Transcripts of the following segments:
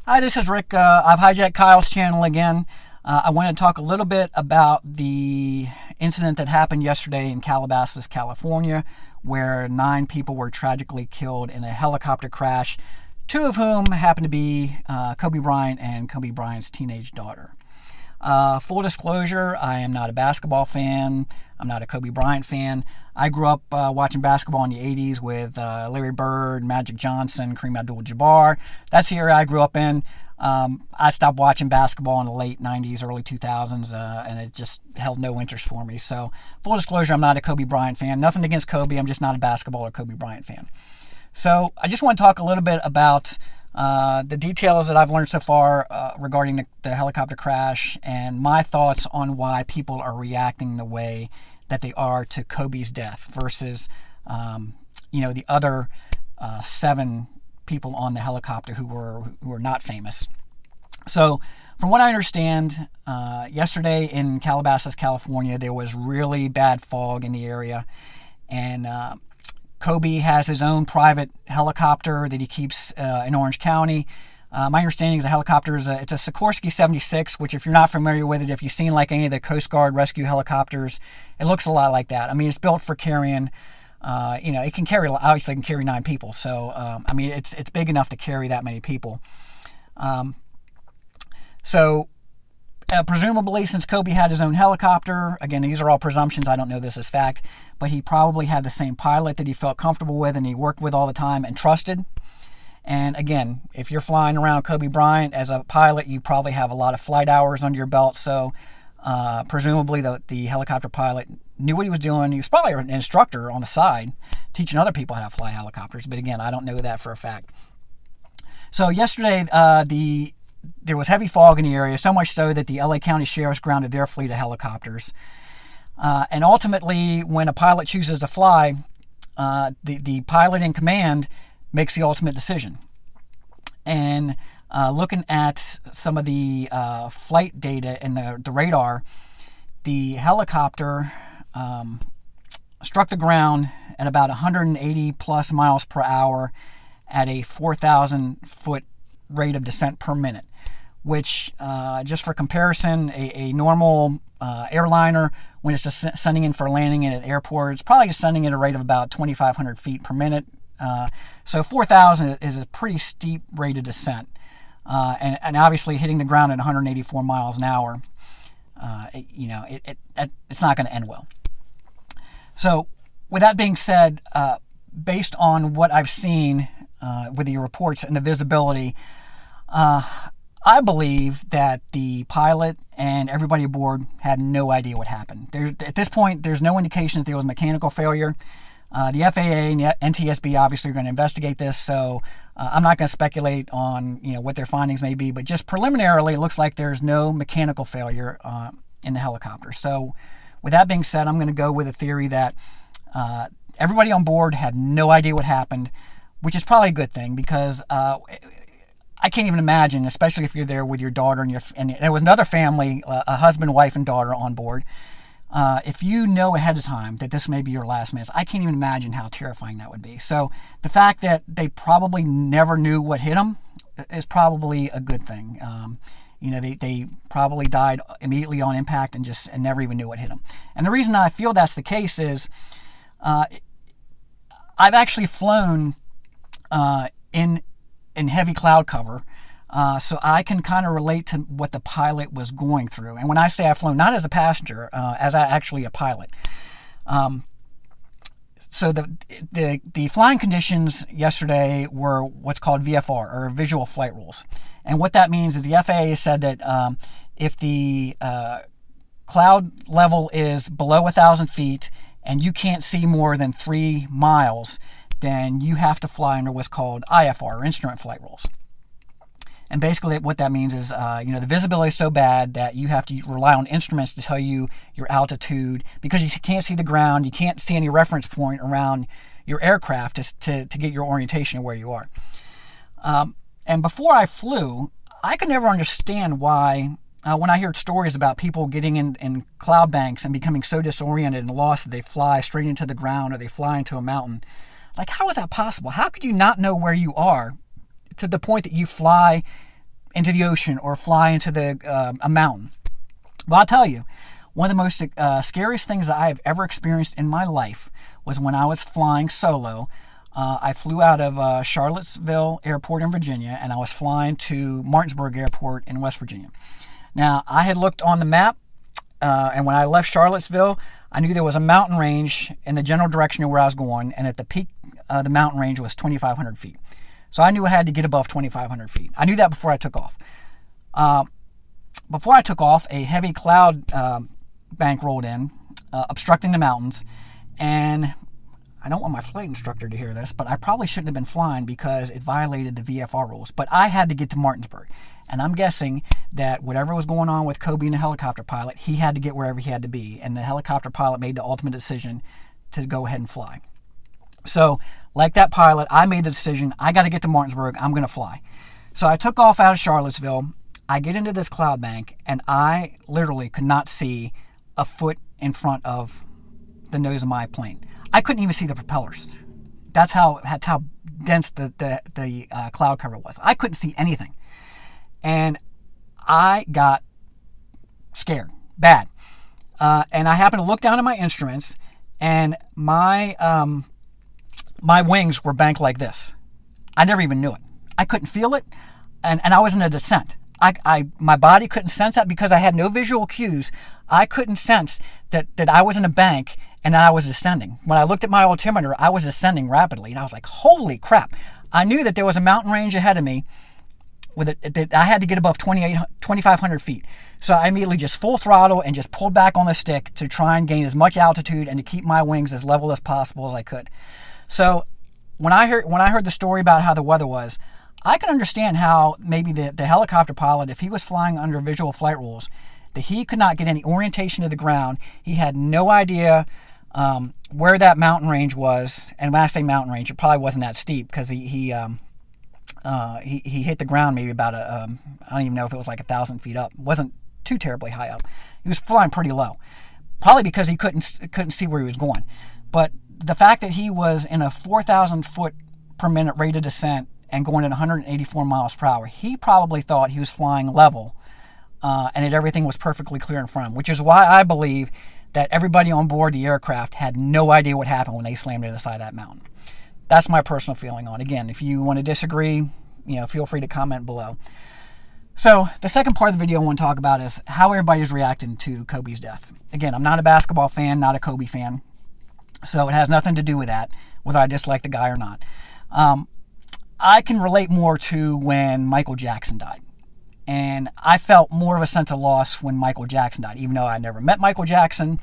Hi, this is Rick. I've hijacked Kyle's channel again. I want to talk a little bit about the incident that happened yesterday in Calabasas, California, where 9 people were tragically killed in a helicopter crash, 2 of whom happened to be Kobe Bryant and Kobe Bryant's teenage daughter. Full disclosure, I am not a basketball fan. I'm not a Kobe Bryant fan. I grew up watching basketball in the 80s with Larry Bird, Magic Johnson, Kareem Abdul-Jabbar. That's the area I grew up in. I stopped watching basketball in the late 90s, early 2000s, and it just held no interest for me. So, full disclosure, I'm not a Kobe Bryant fan. Nothing against Kobe. I'm just not a basketball or Kobe Bryant fan. So, I just want to talk a little bit about the details that I've learned so far regarding the helicopter crash and my thoughts on why people are reacting the way that they are to Kobe's death versus, the other 7 people on the helicopter who were not famous. So, from what I understand, yesterday in Calabasas, California, there was really bad fog in the area, and Kobe has his own private helicopter that he keeps in Orange County. My understanding is the helicopter it's a Sikorsky 76, which if you're not familiar with it, if you've seen like any of the Coast Guard rescue helicopters, it looks a lot like that. I mean, it's built for carrying, it can carry, obviously it can carry 9 people. So, it's big enough to carry that many people. Presumably, since Kobe had his own helicopter, again, these are all presumptions, I don't know this as fact, but he probably had the same pilot that he felt comfortable with and he worked with all the time and trusted. And again, if you're flying around Kobe Bryant as a pilot, you probably have a lot of flight hours under your belt, so presumably the helicopter pilot knew what he was doing. He was probably an instructor on the side, teaching other people how to fly helicopters, but again, I don't know that for a fact. So yesterday, there was heavy fog in the area, so much so that the LA County Sheriff's grounded their fleet of helicopters. And ultimately, when a pilot chooses to fly, the pilot in command makes the ultimate decision. And looking at some of the flight data and the radar, the helicopter struck the ground at about 180 plus miles per hour at a 4,000 foot rate of descent per minute, which, just for comparison, a normal airliner, when it's descending in for landing at an airport, it's probably descending at a rate of about 2,500 feet per minute. So 4,000 is a pretty steep rate of descent. And obviously hitting the ground at 184 miles an hour, it's not going to end well. So with that being said, based on what I've seen with the reports and the visibility, I believe that the pilot and everybody aboard had no idea what happened. At this point, there's no indication that there was mechanical failure. The FAA and the NTSB obviously are going to investigate this, so I'm not going to speculate on what their findings may be, but just preliminarily, it looks like there's no mechanical failure in the helicopter. So with that being said, I'm going to go with a theory that everybody on board had no idea what happened, which is probably a good thing because I can't even imagine, especially if you're there with your daughter and there was another family, a husband, wife, and daughter on board. If you know ahead of time that this may be your last miss, I can't even imagine how terrifying that would be. So the fact that they probably never knew what hit them is probably a good thing. They probably died immediately on impact and never even knew what hit them. And the reason I feel that's the case is I've actually flown in heavy cloud cover. So I can kind of relate to what the pilot was going through. And when I say I've flown, not as a passenger, as actually a pilot. So the flying conditions yesterday were what's called VFR, or visual flight rules. And what that means is the FAA said that if the cloud level is below 1,000 feet and you can't see more than 3 miles, then you have to fly under what's called IFR, or instrument flight rules. And basically what that means is, the visibility is so bad that you have to rely on instruments to tell you your altitude because you can't see the ground. You can't see any reference point around your aircraft to get your orientation of where you are. And before I flew, I could never understand why, when I heard stories about people getting in cloud banks and becoming so disoriented and lost that they fly straight into the ground or they fly into a mountain. Like, how is that possible? How could you not know where you are to the point that you fly into the ocean or fly into a mountain. Well, I'll tell you, one of the most scariest things that I have ever experienced in my life was when I was flying solo. I flew out of Charlottesville Airport in Virginia, and I was flying to Martinsburg Airport in West Virginia. Now, I had looked on the map, and when I left Charlottesville, I knew there was a mountain range in the general direction of where I was going, and at the peak, the mountain range was 2,500 feet. So I knew I had to get above 2,500 feet. I knew that before I took off. Before I took off, a heavy cloud bank rolled in, obstructing the mountains, and I don't want my flight instructor to hear this, but I probably shouldn't have been flying because it violated the VFR rules. But I had to get to Martinsburg, and I'm guessing that whatever was going on with Kobe and the helicopter pilot, he had to get wherever he had to be, and the helicopter pilot made the ultimate decision to go ahead and fly. So, like that pilot, I made the decision, I got to get to Martinsburg, I'm going to fly. So I took off out of Charlottesville, I get into this cloud bank, and I literally could not see a foot in front of the nose of my plane. I couldn't even see the propellers. That's how dense the cloud cover was. I couldn't see anything. And I got scared, bad. And I happened to look down at my instruments, and my wings were banked like this. I never even knew it. I couldn't feel it, and I was in a descent. My body couldn't sense that because I had no visual cues. I couldn't sense that I was in a bank and I was ascending. When I looked at my altimeter, I was ascending rapidly, and I was like, holy crap. I knew that there was a mountain range ahead of me that I had to get above 2,500 feet. So I immediately just full throttle and just pulled back on the stick to try and gain as much altitude and to keep my wings as level as possible as I could. So when I heard the story about how the weather was, I can understand how maybe the helicopter pilot, if he was flying under visual flight rules, that he could not get any orientation to the ground. He had no idea where that mountain range was. And when I say mountain range, it probably wasn't that steep because he hit the ground maybe about I don't even know if it was like 1,000 feet up. It wasn't too terribly high up. He was flying pretty low, probably because he couldn't see where he was going. But the fact that he was in a 4,000 foot per minute rate of descent and going at 184 miles per hour, he probably thought he was flying level, and that everything was perfectly clear in front of him, which is why I believe that everybody on board the aircraft had no idea what happened when they slammed into the side of that mountain. That's my personal feeling on it. Again, if you want to disagree, feel free to comment below. So the second part of the video I want to talk about is how everybody's reacting to Kobe's death. Again, I'm not a basketball fan, not a Kobe fan, so it has nothing to do with that, whether I dislike the guy or not. I can relate more to when Michael Jackson died. And I felt more of a sense of loss when Michael Jackson died, even though I never met Michael Jackson,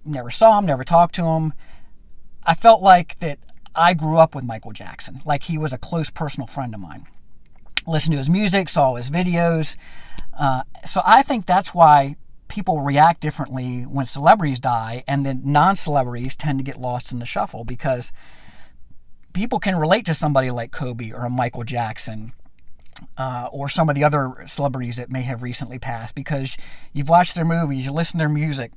never saw him, never talked to him. I felt like that I grew up with Michael Jackson, like he was a close personal friend of mine. Listened to his music, saw his videos. So I think that's why people react differently when celebrities die, and then non-celebrities tend to get lost in the shuffle because people can relate to somebody like Kobe or a Michael Jackson or some of the other celebrities that may have recently passed because you've watched their movies, you listen to their music,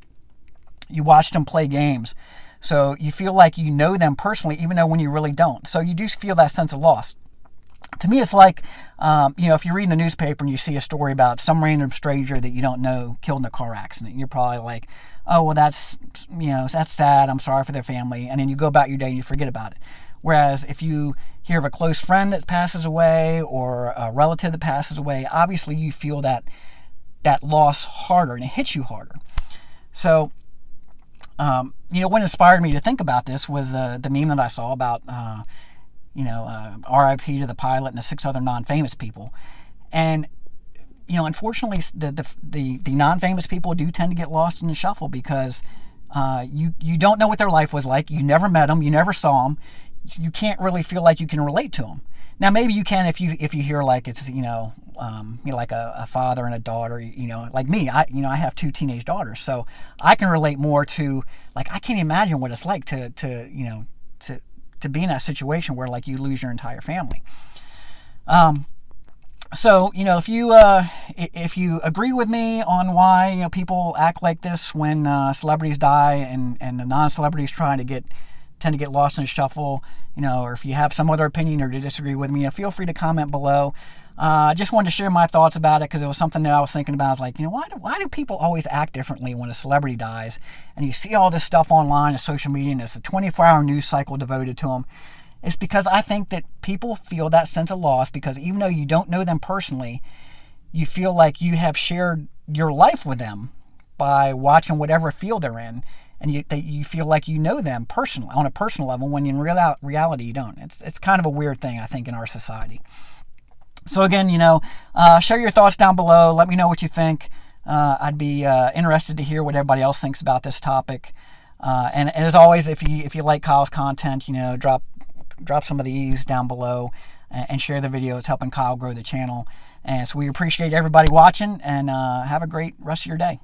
you watched them play games. So you feel like you know them personally, even though when you really don't. So you do feel that sense of loss. To me, it's like, if you read in the newspaper and you see a story about some random stranger that you don't know killed in a car accident, you're probably like, oh, well, that's sad. I'm sorry for their family. And then you go about your day and you forget about it. Whereas if you hear of a close friend that passes away or a relative that passes away, obviously you feel that loss harder and it hits you harder. So, what inspired me to think about this was the meme that I saw about, RIP to the pilot and the 6 other non-famous people. And, unfortunately, the non-famous people do tend to get lost in the shuffle because you don't know what their life was like. You never met them. You never saw them. You can't really feel like you can relate to them. Now, maybe you can if you hear like it's, like a father and a daughter, like me, I have 2 teenage daughters. So I can relate more to, like, I can't imagine what it's like to be in that situation where like you lose your entire family. So, if you agree with me on why, people act like this when celebrities die and the non-celebrities trying to get tend to get lost in the shuffle, or if you have some other opinion or to disagree with me, feel free to comment below. I just wanted to share my thoughts about it because it was something that I was thinking about. I was like, why do people always act differently when a celebrity dies? And you see all this stuff online and social media, and it's a 24-hour news cycle devoted to them. It's because I think that people feel that sense of loss because even though you don't know them personally, you feel like you have shared your life with them by watching whatever field they're in, and that you feel like you know them personally, on a personal level, when in reality you don't. It's kind of a weird thing, I think, in our society. So again, share your thoughts down below. Let me know what you think. I'd be interested to hear what everybody else thinks about this topic. And as always, if you like Kyle's content, drop some of these down below and share the video. It's helping Kyle grow the channel. And so we appreciate everybody watching, and have a great rest of your day.